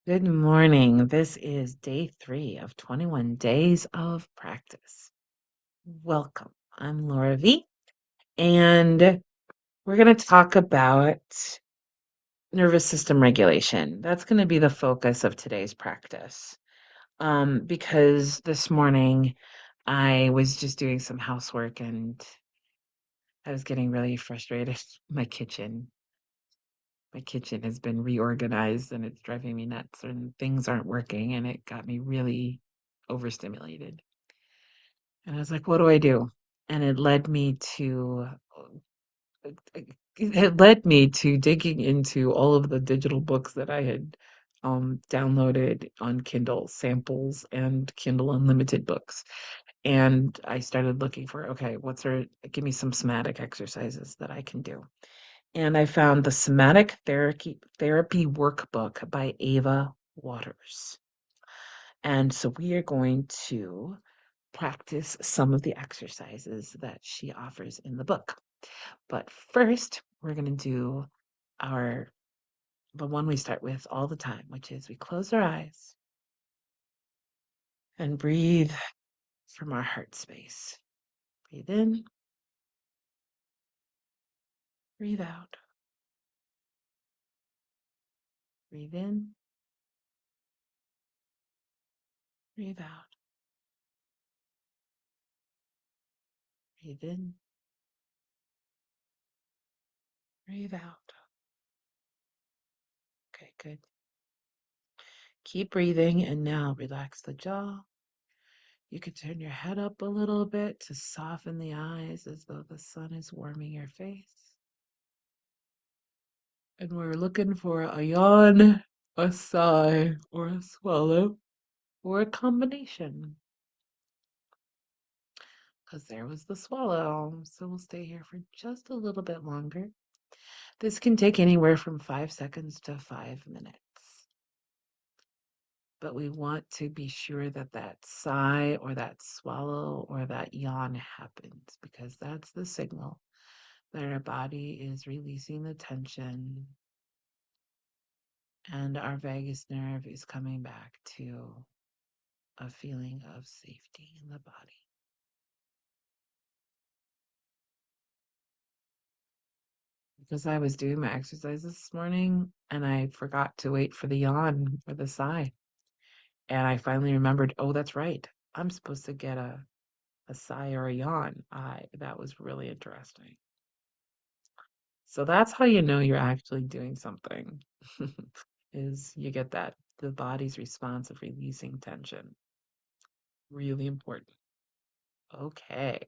Good morning. This is day 3 of 21 days of practice. Welcome. I'm Laura V, and we're going to talk about nervous system regulation. That's going to be the focus of today's practice. Because this morning I was just doing some housework and I was getting really frustrated. My kitchen has been reorganized and it's driving me nuts and things aren't working and it got me really overstimulated. And I was like, what do I do? And it led me to digging into all of the digital books that I had downloaded on Kindle samples and Kindle Unlimited books. And I started looking for, okay, give me some somatic exercises that I can do. And I found the Somatic Therapy Workbook by Ava Waters. And so we are going to practice some of the exercises that she offers in the book. But first, we're going to do our the one we start with all the time, which is we close our eyes and breathe from our heart space. Breathe in, breathe out. Breathe in, breathe out. Breathe in, breathe out. Okay, good. Keep breathing and now relax the jaw. You can turn your head up a little bit to soften the eyes as though the sun is warming your face. And we're looking for a yawn, a sigh, or a swallow, or a combination. Because there was the swallow. So we'll stay here for just a little bit longer. This can take anywhere from 5 seconds to 5 minutes. But we want to be sure that that sigh or that swallow or that yawn happens because that's the signal that our body is releasing the tension and our vagus nerve is coming back to a feeling of safety in the body. Because I was doing my exercises this morning and I forgot to wait for the yawn or the sigh. And I finally remembered, oh, that's right. I'm supposed to get a sigh or a yawn. That was really interesting. So that's how you know you're actually doing something. Is you get that the body's response of releasing tension. Really important. Okay.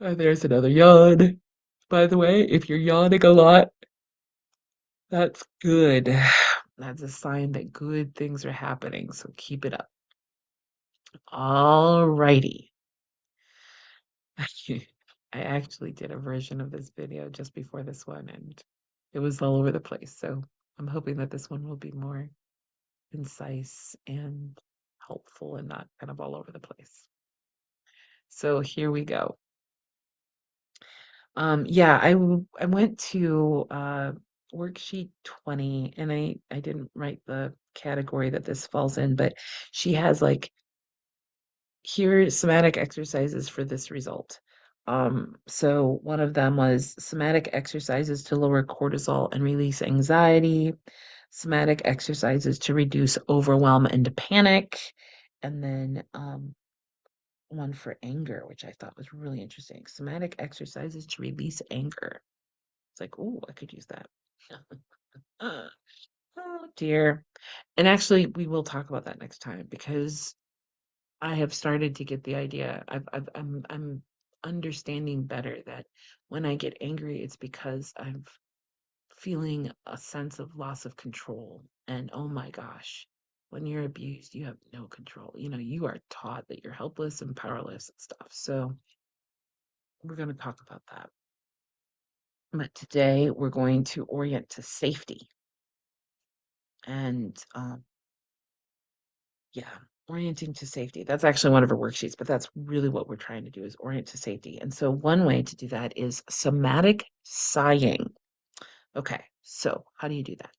There's another yawn. By the way, if you're yawning a lot, that's good. That's a sign that good things are happening, so keep it up. All righty. I actually did a version of this video just before this one, and it was all over the place. So I'm hoping that this one will be more concise and helpful and not kind of all over the place. So here we go. Yeah, I went to worksheet 20 and I didn't write the category that this falls in, but she has like here somatic exercises for this result. So one of them was somatic exercises to lower cortisol and release anxiety, somatic exercises to reduce overwhelm and panic, and then one for anger, which I thought was really interesting. Somatic exercises to release anger. It's like, oh, I could use that. Uh, oh dear. And actually, we will talk about that next time because I have started to get the idea. I'm understanding better that when I get angry, it's because I'm feeling a sense of loss of control. And oh my gosh, when you're abused, you have no control. You are taught that you're helpless and powerless and stuff. So we're going to talk about that. But today we're going to orient to safety. And yeah, orienting to safety. That's actually one of our worksheets, but that's really what we're trying to do is orient to safety. And so one way to do that is somatic sighing. Okay, so how do you do that?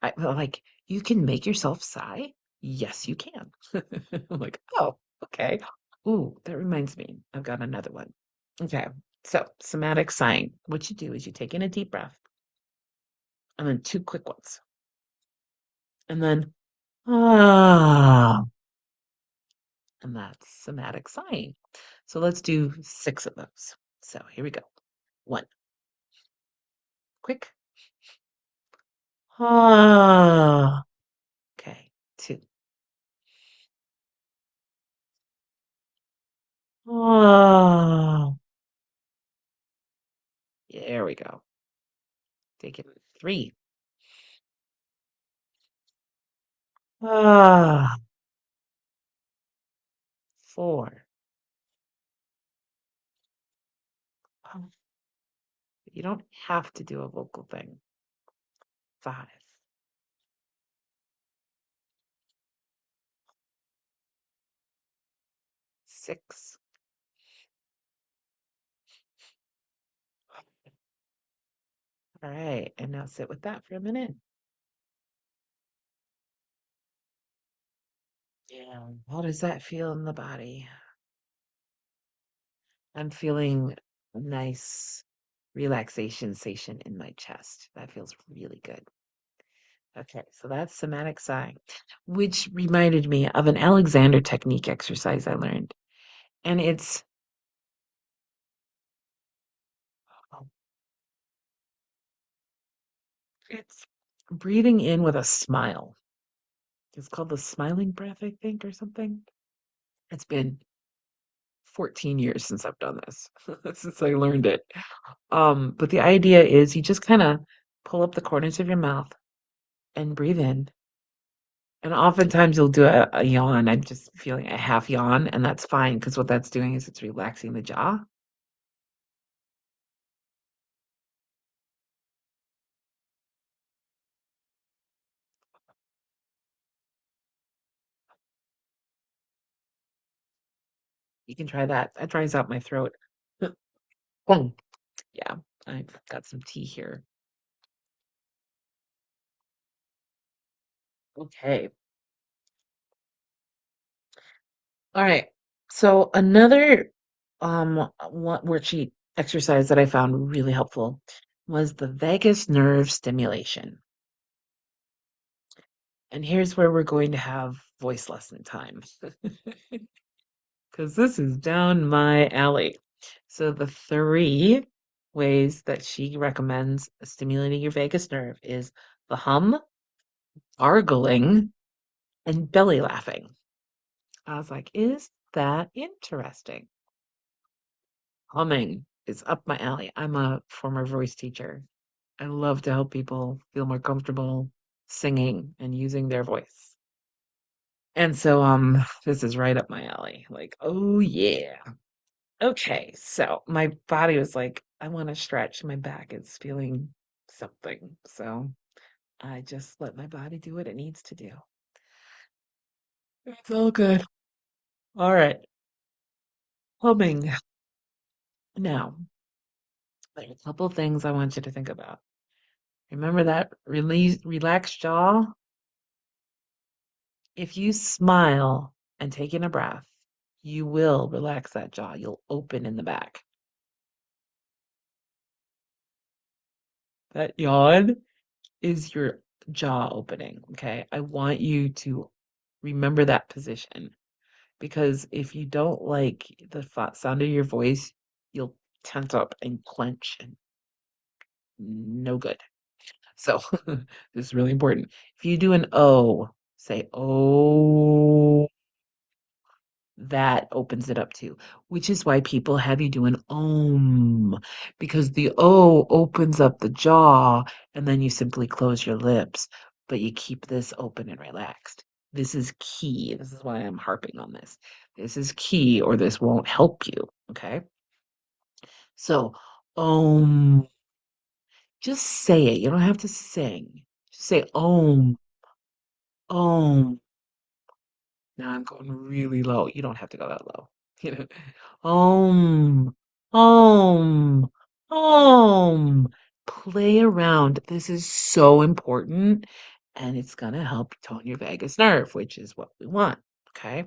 I'm like, you can make yourself sigh? Yes, you can. I'm like, oh, okay. Ooh, that reminds me. I've got another one. Okay. So, somatic sighing. What you do is you take in a deep breath and then two quick ones. And then, ah, and that's somatic sighing. So, let's do six of those. So, here we go. One, quick. Ah, okay. Two. Ah, there we go. Take it. Three. Ah, four. Oh, you don't have to do a vocal thing. Five, six. All right. And now sit with that for a minute. Yeah. How does that feel in the body? I'm feeling a nice relaxation sensation in my chest. That feels really good. Okay, so that's somatic sighing, which reminded me of an Alexander technique exercise I learned. And oh, it's breathing in with a smile. It's called the smiling breath, I think, or something. It's been 14 years since I've done this, since I learned it. But the idea is you just kind of pull up the corners of your mouth and breathe in. And oftentimes you'll do a yawn. I'm just feeling a half yawn, and that's fine because what that's doing is it's relaxing the jaw. You can try that. That dries out my throat. Boom. Yeah, I've got some tea here. Okay. All right. So another one worksheet exercise that I found really helpful was the vagus nerve stimulation. And here's where we're going to have voice lesson time because this is down my alley. So the three ways that she recommends stimulating your vagus nerve is the hum, gargling, and belly laughing. I was like, is that interesting? Humming is up my alley. I'm a former voice teacher. I love to help people feel more comfortable singing and using their voice. And so this is right up my alley. Like, oh yeah. Okay, so my body was like, I want to stretch. My back is feeling something. So I just let my body do what it needs to do. It's all good. All right. Humming. Now, there are a couple things I want you to think about. Remember that relaxed jaw? If you smile and take in a breath, you will relax that jaw. You'll open in the back. That yawn is your jaw opening. Okay. I want you to remember that position because if you don't like the sound of your voice, you'll tense up and clench and no good. So this is really important. If you do an O, say oh, that opens it up too, which is why people have you do an because the O opens up the jaw and then you simply close your lips, but you keep this open and relaxed. This is key. This is why I'm harping on this. This is key or this won't help you. Okay. So, just say it. You don't have to sing. Just say om. Now I'm going really low. You don't have to go that low. You know, om, om, om. Play around. This is so important. and it's going to help tone your vagus nerve, which is what we want. Okay.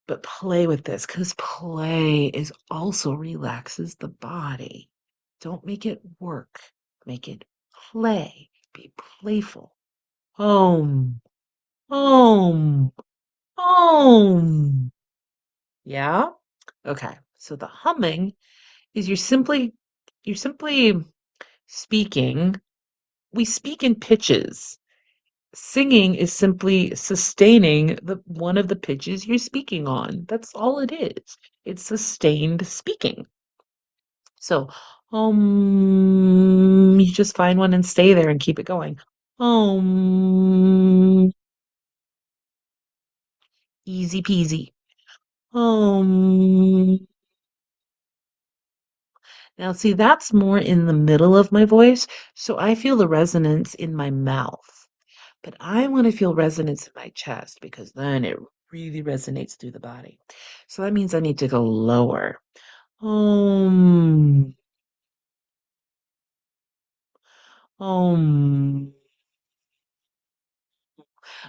But play with this because play is also relaxes the body. Don't make it work. Make it play. Be playful. Home, home, home. Yeah? Okay. So the humming is you're simply speaking. We speak in pitches. Singing is simply sustaining the one of the pitches you're speaking on. That's all it is. It's sustained speaking. So, you just find one and stay there and keep it going. Easy peasy. Um, Now see, that's more in the middle of my voice, so I feel the resonance in my mouth. But I want to feel resonance in my chest because then it really resonates through the body. So that means I need to go lower. Um, um.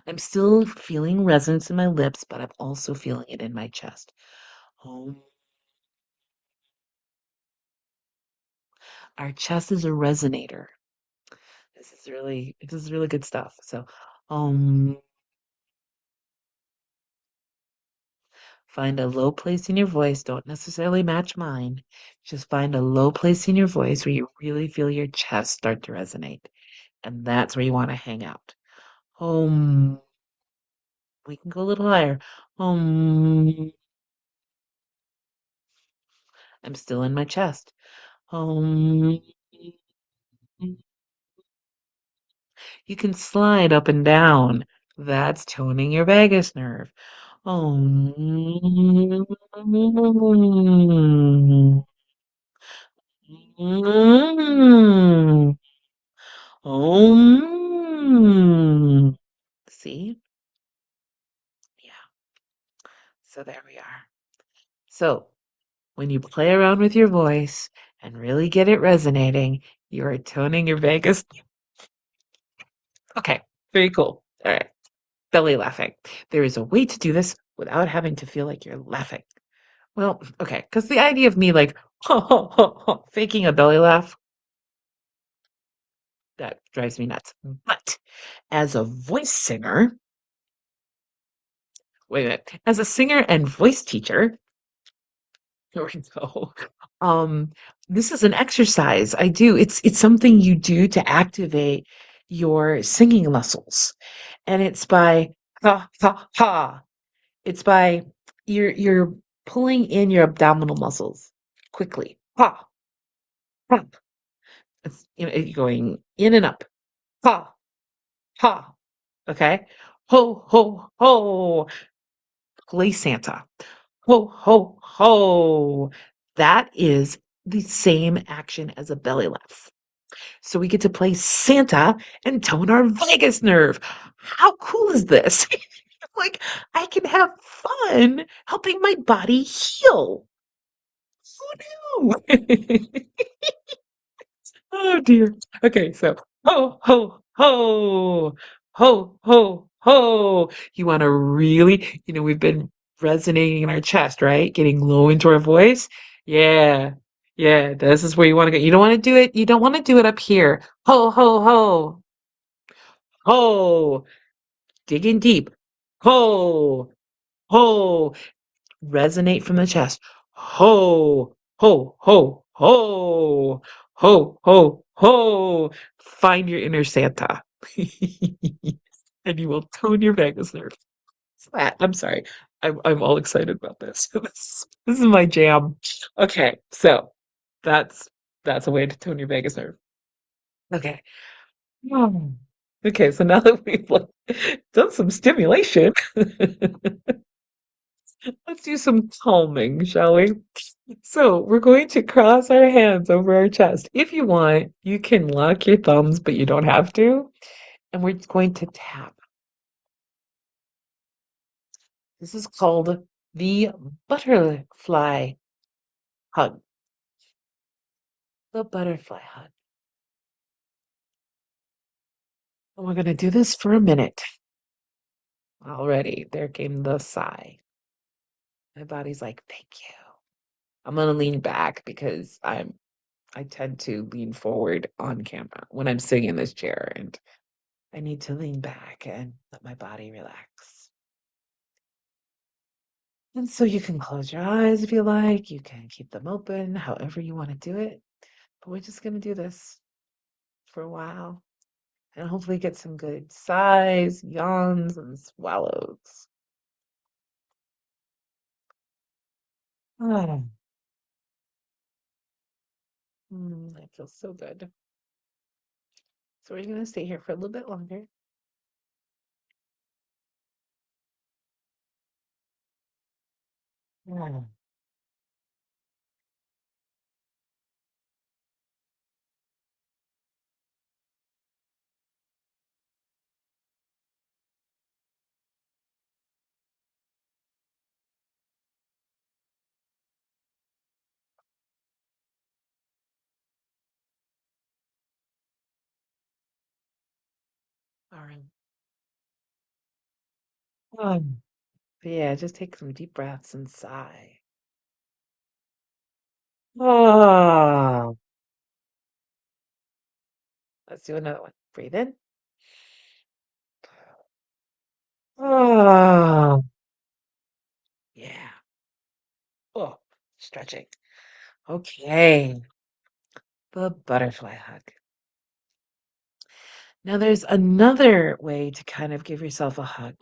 I'm still feeling resonance in my lips, but I'm also feeling it in my chest. Um, our chest is a resonator. This is really good stuff. So, um, find a low place in your voice. Don't necessarily match mine. Just find a low place in your voice where you really feel your chest start to resonate. And that's where you want to hang out. Um, we can go a little higher. Um, I'm still in my chest. Um, you can slide up and down. That's toning your vagus nerve. Um, See? Yeah. So there we are. So when you play around with your voice and really get it resonating, you are toning your vagus. Okay, very cool. All right, belly laughing. There is a way to do this without having to feel like you're laughing. Well, okay, because the idea of me like faking a belly laugh, that drives me nuts. But as a voice singer, wait a minute, as a singer and voice teacher, here we go. Um, this is an exercise I do. It's something you do to activate your singing muscles. And it's by ha ha ha. It's by you're pulling in your abdominal muscles quickly. Ha ha. You're going in and up. Ha ha. Okay. Ho ho ho. Play Santa. Ho, ho, ho. That is the same action as a belly laugh. So we get to play Santa and tone our vagus nerve. How cool is this? Like, I can have fun helping my body heal. Who knew? Oh dear. Okay, so ho ho ho ho ho ho. You want to really, we've been resonating in our chest, right? Getting low into our voice. Yeah. Yeah, this is where you want to go. You don't want to do it. You don't want to do it up here. Ho ho ho ho. Dig in deep. Ho ho. Resonate from the chest. Ho, ho, ho, ho, ho, ho, ho. Find your inner Santa. And you will tone your vagus nerve. Flat. I'm sorry. I'm all excited about this. This is my jam. Okay, so that's that's a way to tone your vagus nerve. Okay. Hmm. Okay, so now that we've like, done some stimulation, let's do some calming, shall we? So we're going to cross our hands over our chest. If you want, you can lock your thumbs, but you don't have to. And we're going to tap. This is called the butterfly hug. The butterfly hug. We're gonna do this for a minute. Already, there came the sigh. My body's like, thank you. I'm gonna lean back because I tend to lean forward on camera when I'm sitting in this chair, and I need to lean back and let my body relax. And so you can close your eyes if you like. You can keep them open, however you want to do it. But we're just gonna do this for a while and hopefully get some good sighs, yawns, and swallows. Ah, that feels so good. So we're gonna stay here for a little bit longer. Ah, all right. But yeah, just take some deep breaths and sigh. Oh, let's do another one. Breathe in. Oh, yeah. Oh, stretching. Okay. The butterfly hug. Now, there's another way to kind of give yourself a hug.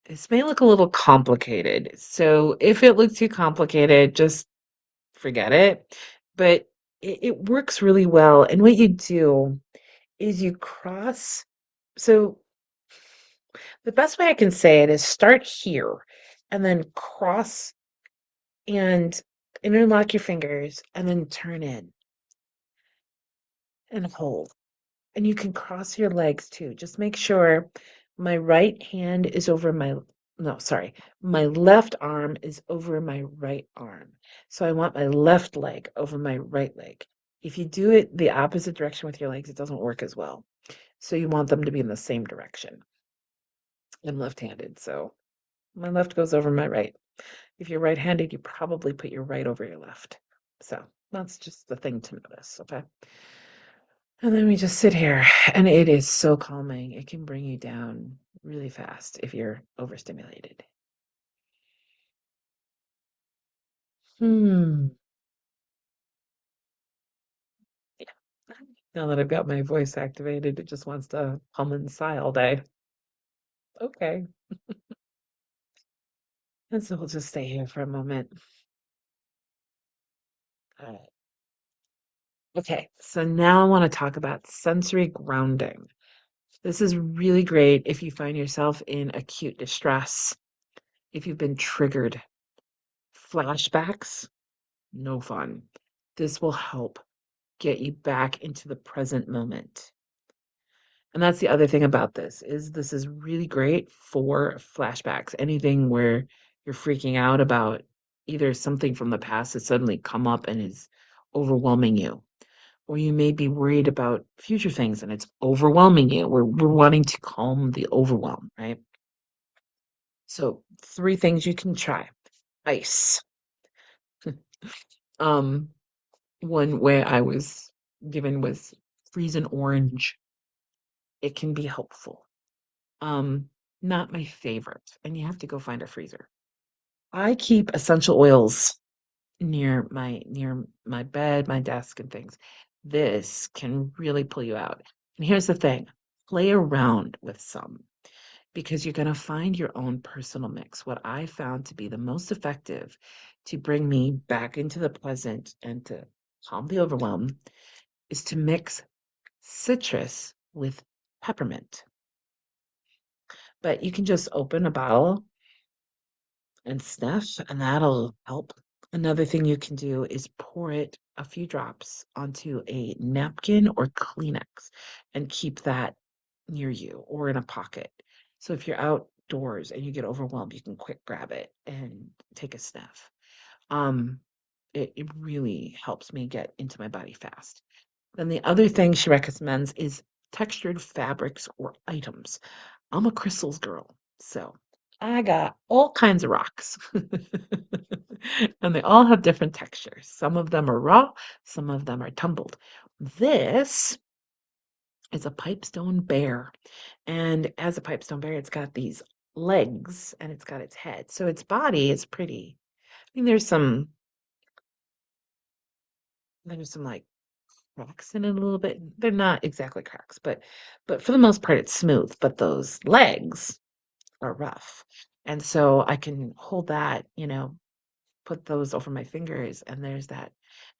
This may look a little complicated. So if it looks too complicated, just forget it. But it works really well. And what you do is you cross. So the best way I can say it is start here and then cross and interlock your fingers and then turn in and hold. And you can cross your legs too. Just make sure my right hand is over my, no, sorry, my left arm is over my right arm. So I want my left leg over my right leg. If you do it the opposite direction with your legs, it doesn't work as well. So you want them to be in the same direction. I'm left-handed, so my left goes over my right. If you're right-handed, you probably put your right over your left. So that's just the thing to notice, okay? And then we just sit here, and it is so calming. It can bring you down really fast if you're overstimulated. Hmm. Yeah. Now that I've got my voice activated, it just wants to hum and sigh all day. Okay. And so we'll just stay here for a moment. All right. Okay. So now I want to talk about sensory grounding. This is really great if you find yourself in acute distress, if you've been triggered. Flashbacks, no fun. This will help get you back into the present moment. And that's the other thing about this is really great for flashbacks. Anything where you're freaking out about either something from the past has suddenly come up and is overwhelming you, or you may be worried about future things and it's overwhelming you. We're wanting to calm the overwhelm, right? So, three things you can try. Ice. Um, one way I was given was freeze an orange. It can be helpful. Um, Not my favorite, and you have to go find a freezer. I keep essential oils near my bed, my desk, and things. This can really pull you out. And here's the thing, play around with some because you're going to find your own personal mix. What I found to be the most effective to bring me back into the present and to calm the overwhelm is to mix citrus with peppermint. But you can just open a bottle and sniff, and that'll help. Another thing you can do is pour it a few drops onto a napkin or Kleenex and keep that near you or in a pocket. So if you're outdoors and you get overwhelmed, you can quick grab it and take a sniff. Um, it really helps me get into my body fast. Then the other thing she recommends is textured fabrics or items. I'm a crystals girl, so I got all kinds of rocks. And they all have different textures. Some of them are raw, some of them are tumbled. This is a pipestone bear. And as a pipestone bear, it's got these legs and it's got its head. So its body is pretty. I mean, there's some like cracks in it a little bit. They're not exactly cracks, but for the most part it's smooth. But those legs are rough. And so I can hold that, put those over my fingers, and there's that.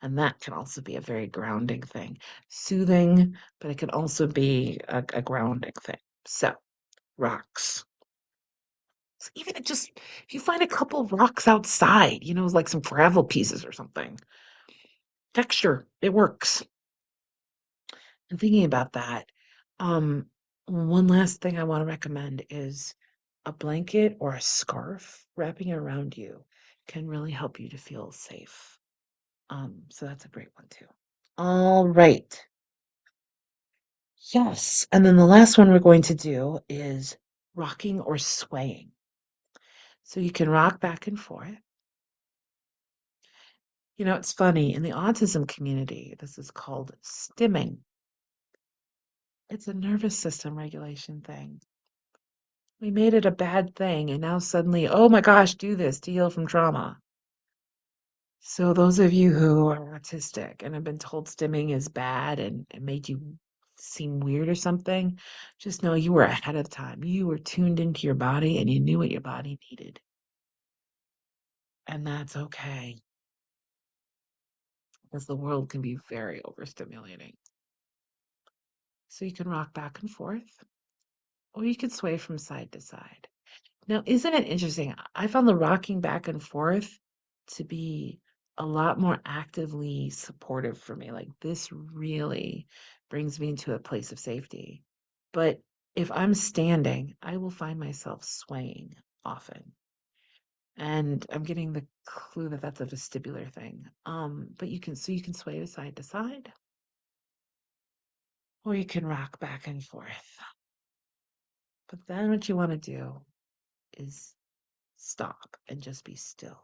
And that can also be a very grounding thing. Soothing, but it can also be a grounding thing. So, rocks. So even just if you find a couple of rocks outside, like some gravel pieces or something, texture, it works. And thinking about that, um, one last thing I want to recommend is a blanket or a scarf wrapping it around you can really help you to feel safe. So that's a great one too. All right. Yes. And then the last one we're going to do is rocking or swaying. So you can rock back and forth. It's funny in the autism community, this is called stimming. It's a nervous system regulation thing. We made it a bad thing, and now suddenly, oh my gosh, do this to heal from trauma. So those of you who are autistic and have been told stimming is bad and it made you seem weird or something, just know you were ahead of time. You were tuned into your body and you knew what your body needed. And that's okay, because the world can be very overstimulating. So you can rock back and forth, or you can sway from side to side. Now, isn't it interesting? I found the rocking back and forth to be a lot more actively supportive for me. Like, this really brings me into a place of safety. But if I'm standing, I will find myself swaying often. And I'm getting the clue that that's a vestibular thing. But you can sway to side, or you can rock back and forth. But then what you want to do is stop and just be still.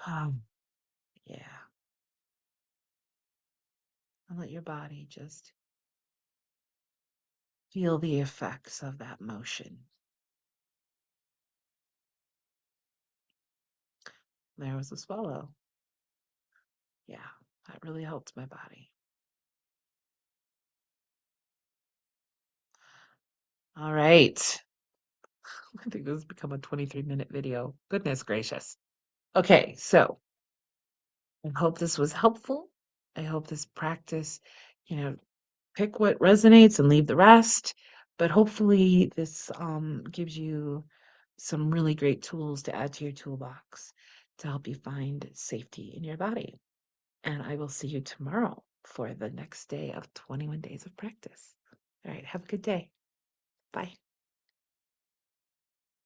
Um, yeah. And let your body just feel the effects of that motion. There was a swallow. Yeah, that really helped my body. All right. I think this has become a 23-minute video. Goodness gracious. Okay, so I hope this was helpful. I hope this practice, you know, pick what resonates and leave the rest. But hopefully, this gives you some really great tools to add to your toolbox to help you find safety in your body. And I will see you tomorrow for the next day of 21 days of practice. All right, have a good day. Bye.